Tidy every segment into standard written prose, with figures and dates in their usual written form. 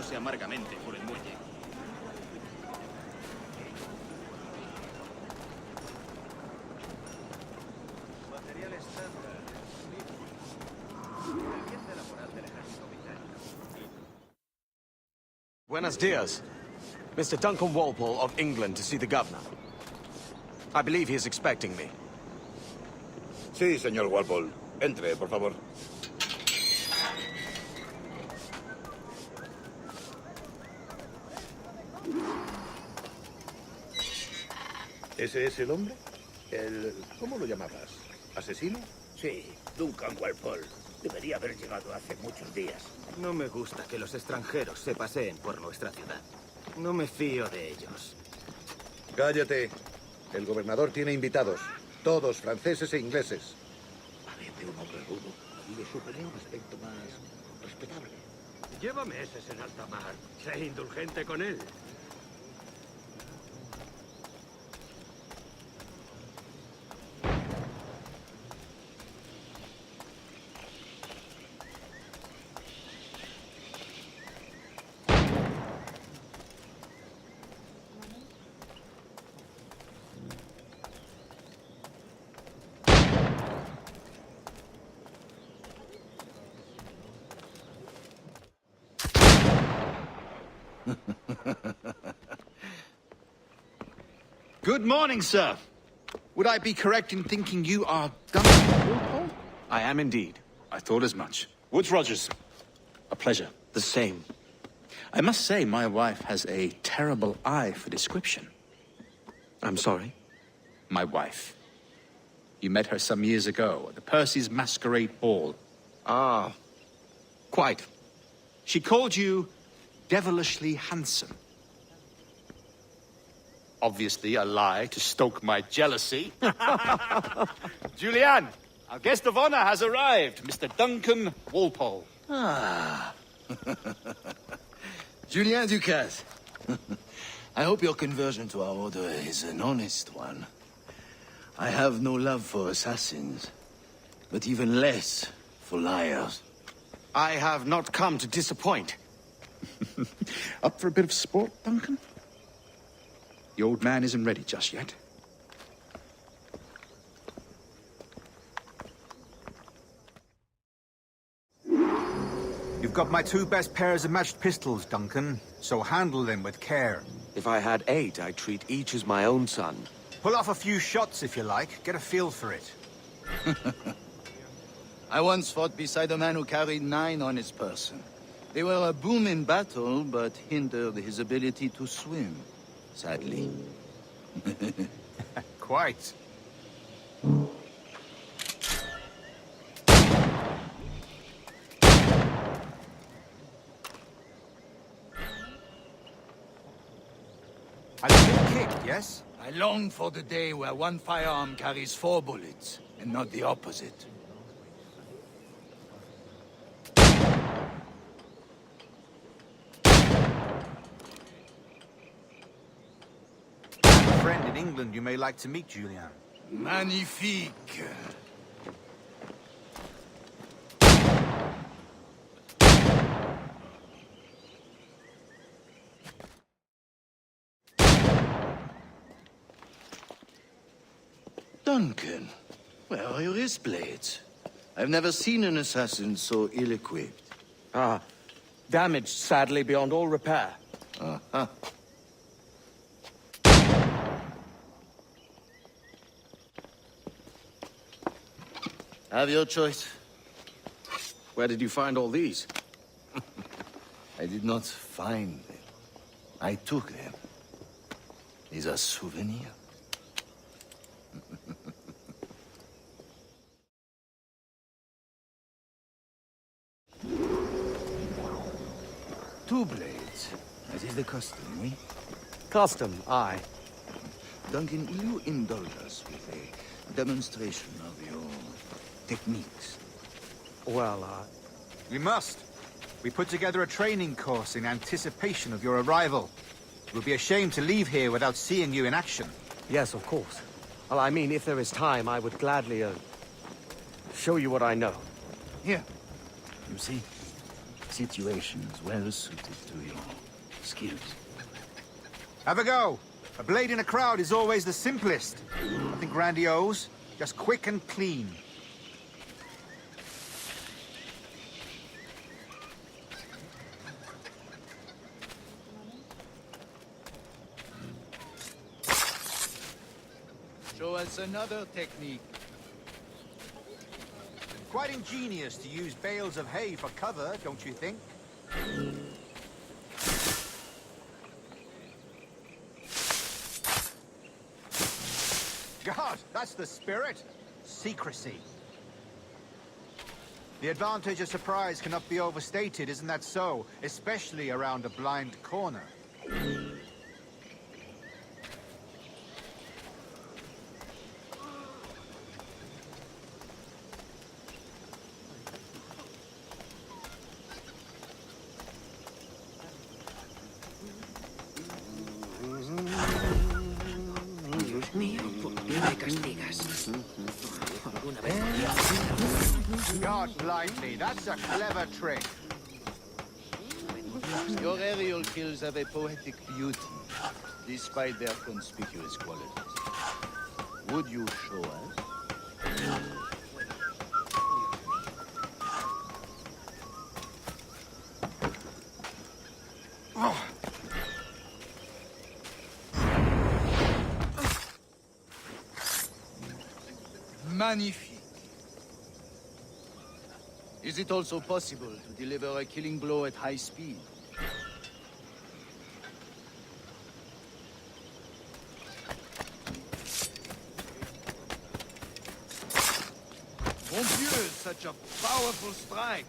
lamentándose amargamente por el muelle. Material estándar. Ambiente laboral del ejército británico. Buenos dias. Mr. Duncan Walpole of England to see the governor. I believe he is expecting me. Sí, señor Walpole. Entre, por favor. ¿Ese es el hombre? ¿Cómo lo llamabas? ¿Asesino? Sí, Duncan Walpole. Debería haber llegado hace muchos días. No me gusta que los extranjeros se paseen por nuestra ciudad. No me fío de ellos. Cállate. El gobernador tiene invitados. Todos franceses e ingleses. Parece un hombre rudo y le sugería un aspecto más respetable. Lleva meses en alta mar. Sé indulgente con él. Good morning, sir. Would I be correct in thinking you are Duncan Walpole? I am indeed. I thought as much. Woods Rogers. A pleasure. The same. I must say, my wife has a terrible eye for description. I'm sorry. My wife. You met her some years ago at the Percy's Masquerade Ball. Ah, quite. She called you devilishly handsome. Obviously a lie to stoke my jealousy. Julianne, our guest of honor has arrived, Mr. Duncan Walpole. Ah. Julien Ducasse. I hope your conversion to our order is an honest one. I have no love for assassins, but even less for liars. I have not come to disappoint. Up for a bit of sport, Duncan? The old man isn't ready just yet. You've got my two best pairs of matched pistols, Duncan, so handle them with care. If I had 8, I'd treat each as my own son. Pull off a few shots if you like, get a feel for it. I once fought beside a man who carried 9 on his person. They were a boom in battle, but hindered his ability to swim, sadly. Quite. I've been kicked, yes? I long for the day where one firearm carries 4 bullets, and not the opposite. A friend in England you may like to meet, Julian. Magnifique! Duncan, where are your wrist blades? I've never seen an assassin so ill-equipped. Ah, damaged sadly beyond all repair. Uh-huh. Have your choice. Where did you find all these? I did not find them. I took them. These are souvenirs. Two blades. That is the custom, oui? Custom, aye. Duncan, will you indulge us with a demonstration of your techniques? Well, We must. We put together a training course in anticipation of your arrival. It would be a shame to leave here without seeing you in action. yes, of course. Well, I mean, if there is time, I would gladly, show you what I know. Here. You see? situations well suited to your skills. Have a go. A blade in a crowd is always the simplest. Nothing grandiose, just quick and clean. Show us another technique. Quite ingenious to use bales of hay for cover, don't you think? God, that's the spirit. Secrecy. The advantage of surprise cannot be overstated, isn't that so? Especially around a blind corner. Dios mío, ¿por qué me castigas? Una vez God blind me, that's a clever trick. Your aerial kills have a poetic beauty, despite their conspicuous qualities. Would you show us? Magnifique. Is it also possible to deliver a killing blow at high speed? Mon Dieu, such a powerful strike!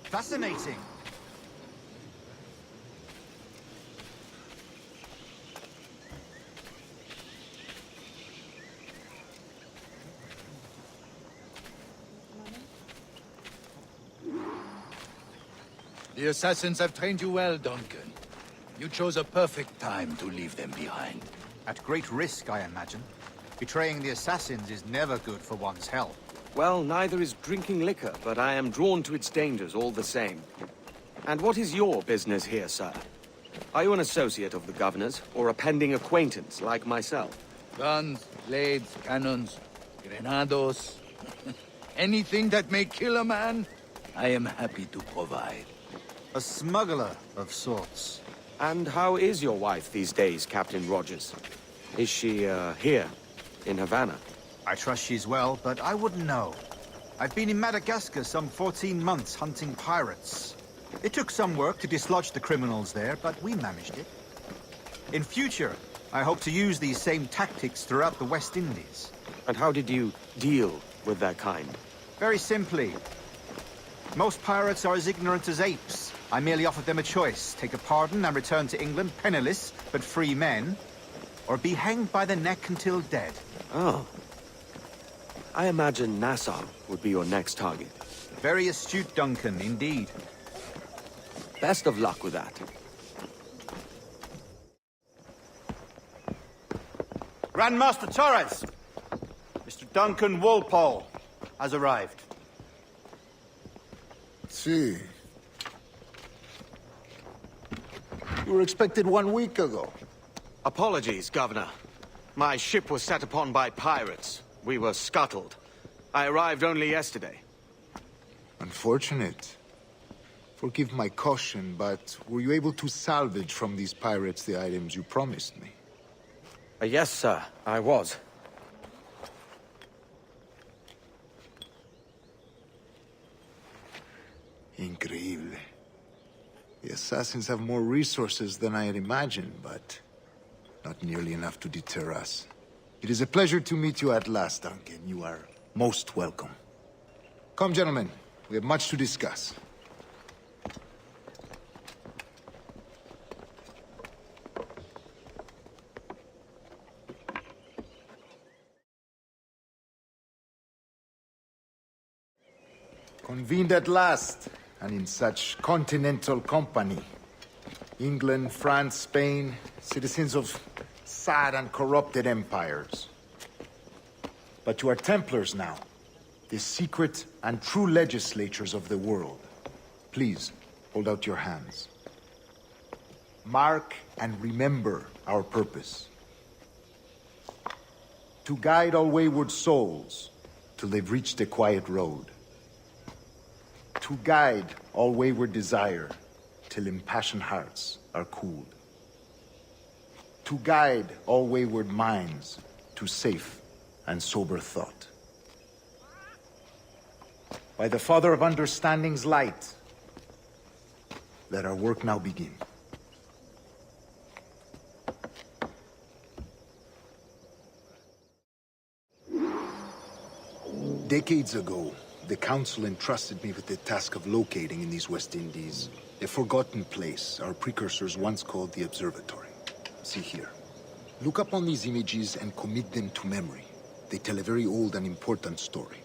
Fascinating. The assassins have trained you well, Duncan. You chose a perfect time to leave them behind. At great risk, I imagine. Betraying the assassins is never good for one's health. Well, neither is drinking liquor, but I am drawn to its dangers all the same. And what is your business here, sir? Are you an associate of the governor's, or a pending acquaintance like myself? Guns, blades, cannons, grenados. Anything that may kill a man, I am happy to provide. A smuggler of sorts. And how is your wife these days, Captain Rogers? Is she, here, in Havana? I trust she's well, but I wouldn't know. I've been in Madagascar some 14 months hunting pirates. It took some work to dislodge the criminals there, but we managed it. In future, I hope to use these same tactics throughout the West Indies. And how did you deal with that kind? Very simply. Most pirates are as ignorant as apes. I merely offered them a choice. Take a pardon and return to England penniless, but free men. Or be hanged by the neck until dead. Oh. I imagine Nassau would be your next target. Very astute, Duncan, indeed. Best of luck with that. Grandmaster Torres! Mr. Duncan Walpole has arrived. See. You were expected 1 week ago. Apologies, Governor. My ship was set upon by pirates. We were scuttled. I arrived only yesterday. Unfortunate. Forgive my caution, but were you able to salvage from these pirates the items you promised me? Yes, sir, I was. Increíble. The assassins have more resources than I had imagined, but not nearly enough to deter us. It is a pleasure to meet you at last, Duncan. You are most welcome. Come, gentlemen. We have much to discuss. Convened at last, and in such continental company. England, France, Spain, citizens of sad and corrupted empires. But you are Templars now. the secret and true legislatures of the world. Please, hold out your hands. Mark and remember our purpose. To guide all wayward souls till they've reached the quiet road. To guide all wayward desire till impassioned hearts are cooled. To guide all wayward minds to safe and sober thought. By the Father of Understanding's light, let our work now begin. Decades ago, the Council entrusted me with the task of locating in these West Indies a forgotten place our precursors once called the Observatory. See here. Look up on these images and commit them to memory. They tell a very old and important story.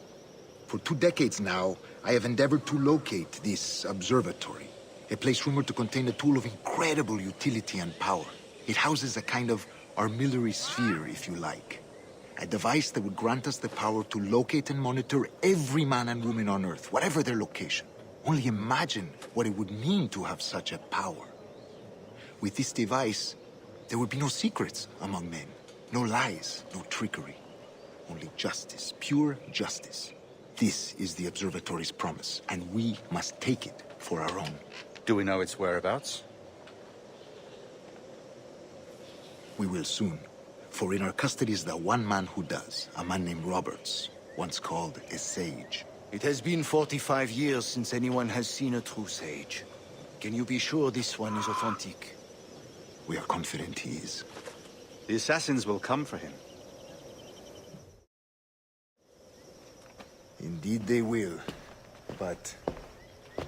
For 2 decades now, I have endeavored to locate this observatory, a place rumored to contain a tool of incredible utility and power. It houses a kind of armillary sphere, if you like. A device that would grant us the power to locate and monitor every man and woman on Earth, whatever their location. Only imagine what it would mean to have such a power. With this device, there would be no secrets among men, no lies, no trickery. Only justice, pure justice. This is the Observatory's promise, and we must take it for our own. Do we know its whereabouts? We will soon. For in our custody is the one man who does, a man named Roberts, once called a sage. It has been 45 years since anyone has seen a true sage. Can you be sure this one is authentic? We are confident he is. The assassins will come for him. Indeed they will. But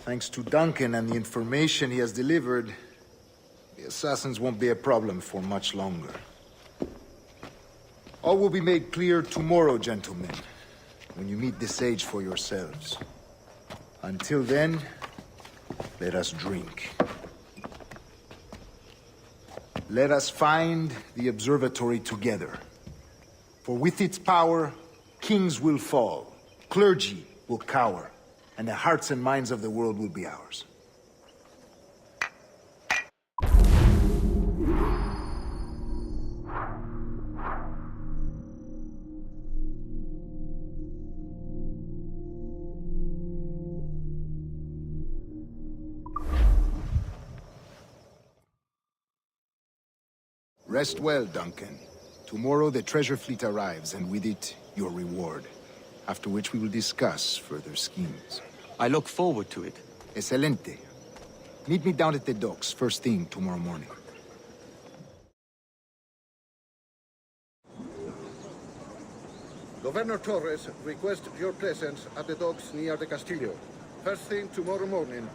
thanks to Duncan and the information he has delivered, the assassins won't be a problem for much longer. All will be made clear tomorrow, gentlemen, when you meet the sage for yourselves. Until then, let us drink. Let us find the observatory together. For with its power, kings will fall, clergy will cower, and the hearts and minds of the world will be ours. Rest well, Duncan. Tomorrow the treasure fleet arrives, and with it, your reward. After which we will discuss further schemes. I look forward to it. Excelente. Meet me down at the docks first thing tomorrow morning. Governor Torres requests your presence at the docks near the Castillo. First thing tomorrow morning.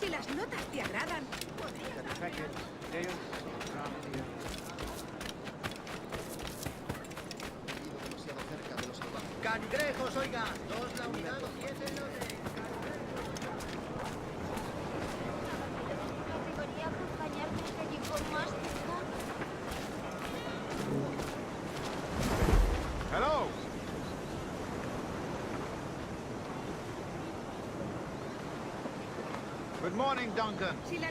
Si las notas te agradan, ¡Cangrejos, oiga! ¡Dos la unidad, 10 el lote! ¿Podría acompañarme hasta allí con más tiempo? Hello! Good morning, Duncan. si la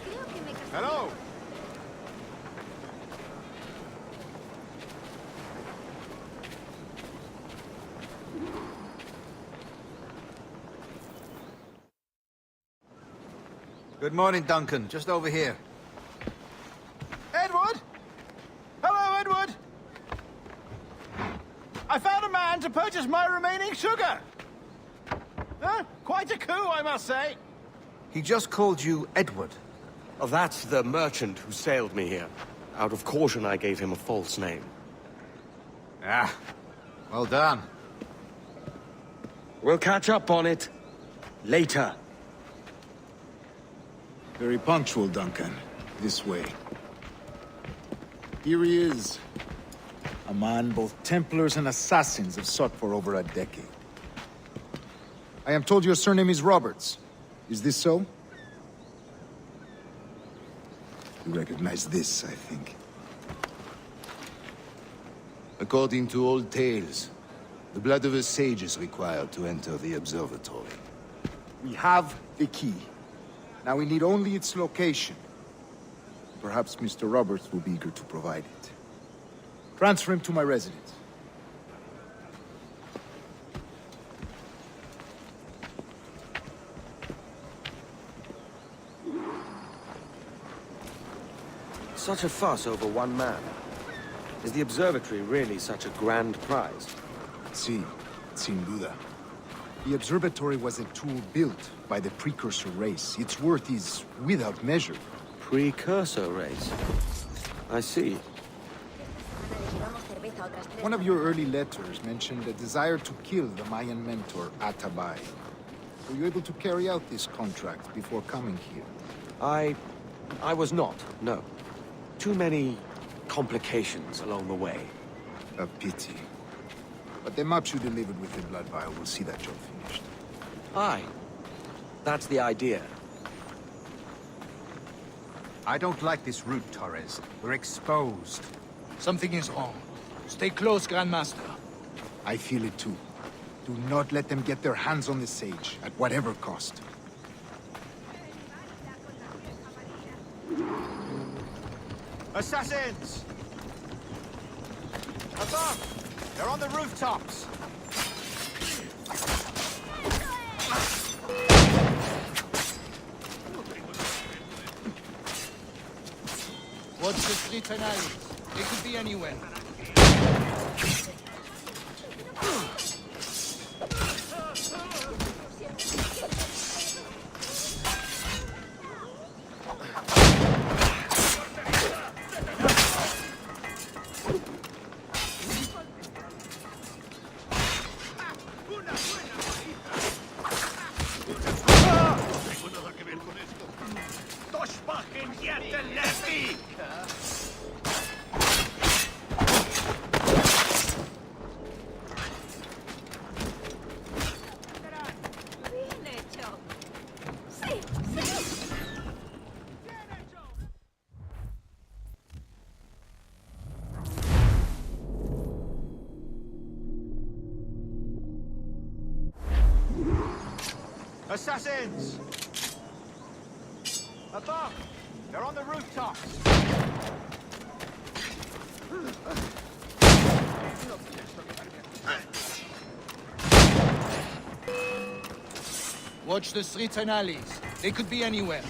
Creo que me castigo. Hello! Good morning, Duncan. Just over here. Edward! Hello, Edward! I found a man to purchase my remaining sugar! Huh? Quite a coup, I must say. He just called you Edward. Oh, that's the merchant who sailed me here. Out of caution, I gave him a false name. Ah, well done. We'll catch up on it later. Very punctual, Duncan. This way. Here he is. A man both Templars and Assassins have sought for over a decade. I am told your surname is Roberts. Is this so? You recognize this, I think. According to old tales, the blood of a sage is required to enter the observatory. We have the key. Now we need only its location. Perhaps Mr. Roberts will be eager to provide it. Transfer him to my residence. Such a fuss over one man. Is the observatory really such a grand prize? Sí, sin duda. The observatory was a tool built by the precursor race. Its worth is without measure. Precursor race? I see. One of your early letters mentioned a desire to kill the Mayan mentor, Atabay. Were you able to carry out this contract before coming here? I was not, no. Too many complications along the way. A pity. But the maps you delivered with the blood vial will see that job finished. Aye. That's the idea. I don't like this route, Torres. We're exposed. Something is wrong. Stay close, Grandmaster. I feel it too. Do not let them get their hands on the sage, at whatever cost. Assassins! Above! They're on the rooftops! Watch the streets and alleys. They could be anywhere. Bien hecho. Sí, sí. Assassins! Above! They're on the rooftops! Watch the streets and alleys. They could be anywhere.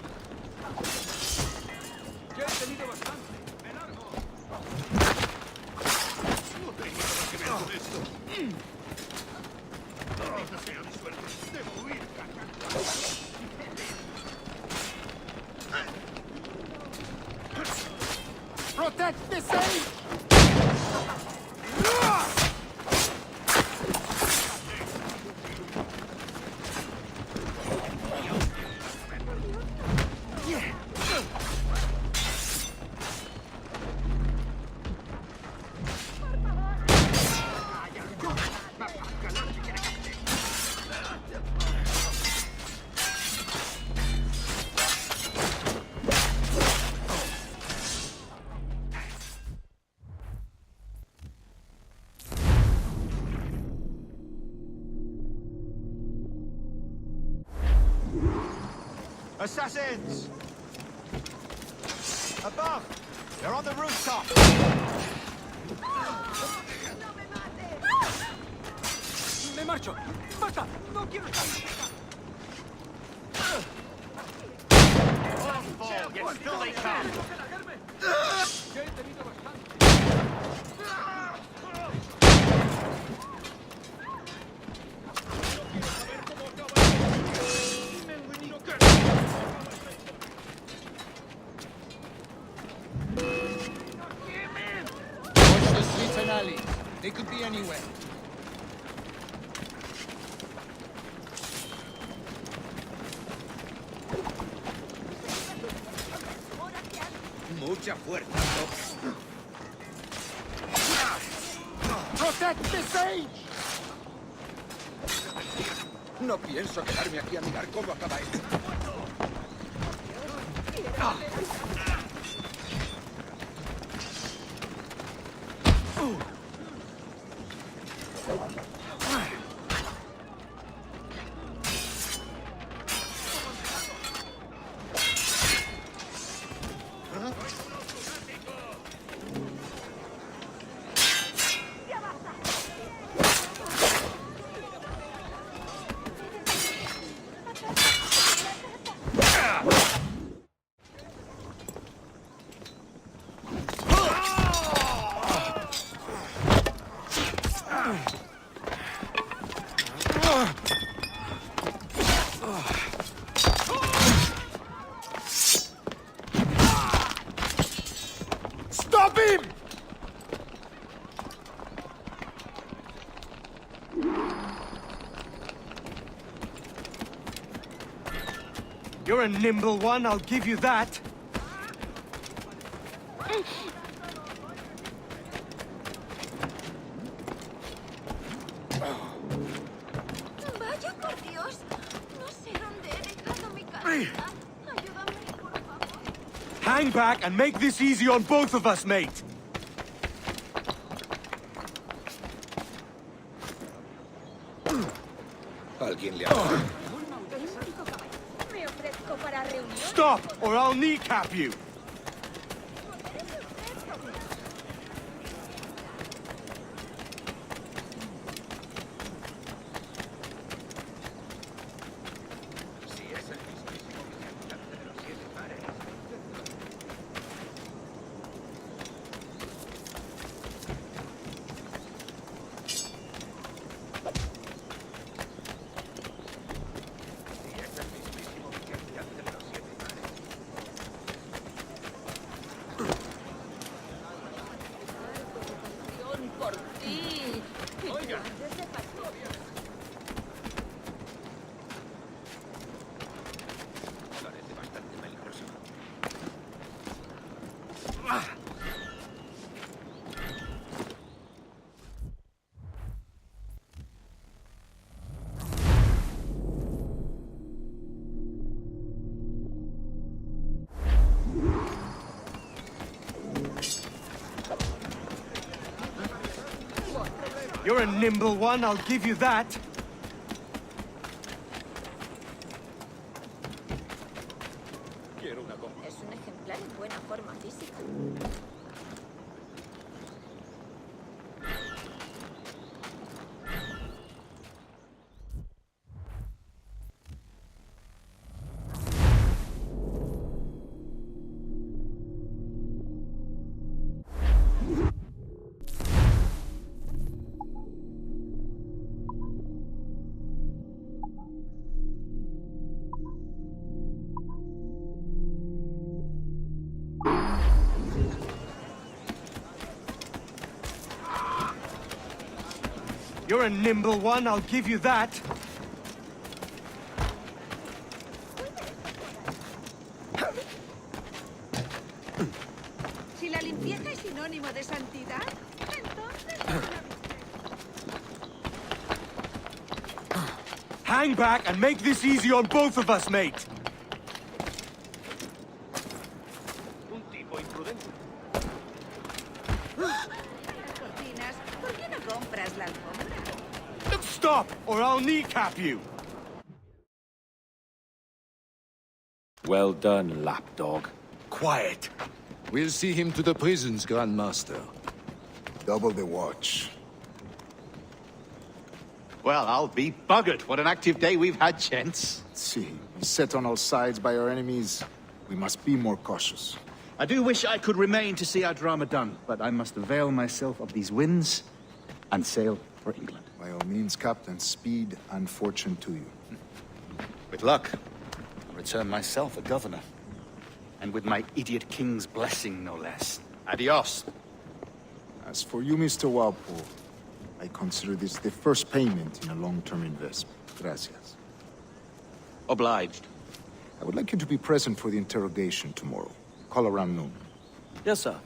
Protect the sage! Assassins! Above! They're on the rooftop! ¡Me marcho! ¡Basta! ¡No quiero estar! Still they come! Watch the streets and alleys. They could be anywhere. Mucha fuerza. Protect the sage! No pienso quedarme aquí a mirar cómo acaba esto. Stop him! You're a nimble one, I'll give you that. Vaya por Dios. No sé dónde he dejado mi carta. Ayúdame, por favor. Hang back and make this easy on both of us, mate! Alguien le habla. Me ofrezco para reuniones. Stop, or I'll kneecap you! Por ti. Oiga. Parece bastante peligroso. You're a nimble one, I'll give you that. Es un ejemplar en buena forma física. You're a nimble one, I'll give you that. Si la limpieza es sinónimo de santidad, entonces... Hang back and make this easy on both of us, mate. Un tipo imprudente. Cortinas, ¿por qué no compras la alfombra? Stop, or I'll kneecap you. Well done, lapdog. Quiet. We'll see him to the prisons, Grand Master. Double the watch. Well, I'll be buggered. What an active day we've had, gents. See, beset on all sides by our enemies, we must be more cautious. I do wish I could remain to see our drama done, but I must avail myself of these winds and sail for England. By all means, Captain, speed and fortune to you. With luck, I'll return myself a governor. And with my idiot king's blessing, no less. Adios. As for you, Mr. Walpole, I consider this the first payment in a long-term investment. Gracias. Obliged. I would like you to be present for the interrogation tomorrow. Call around noon. Yes, sir.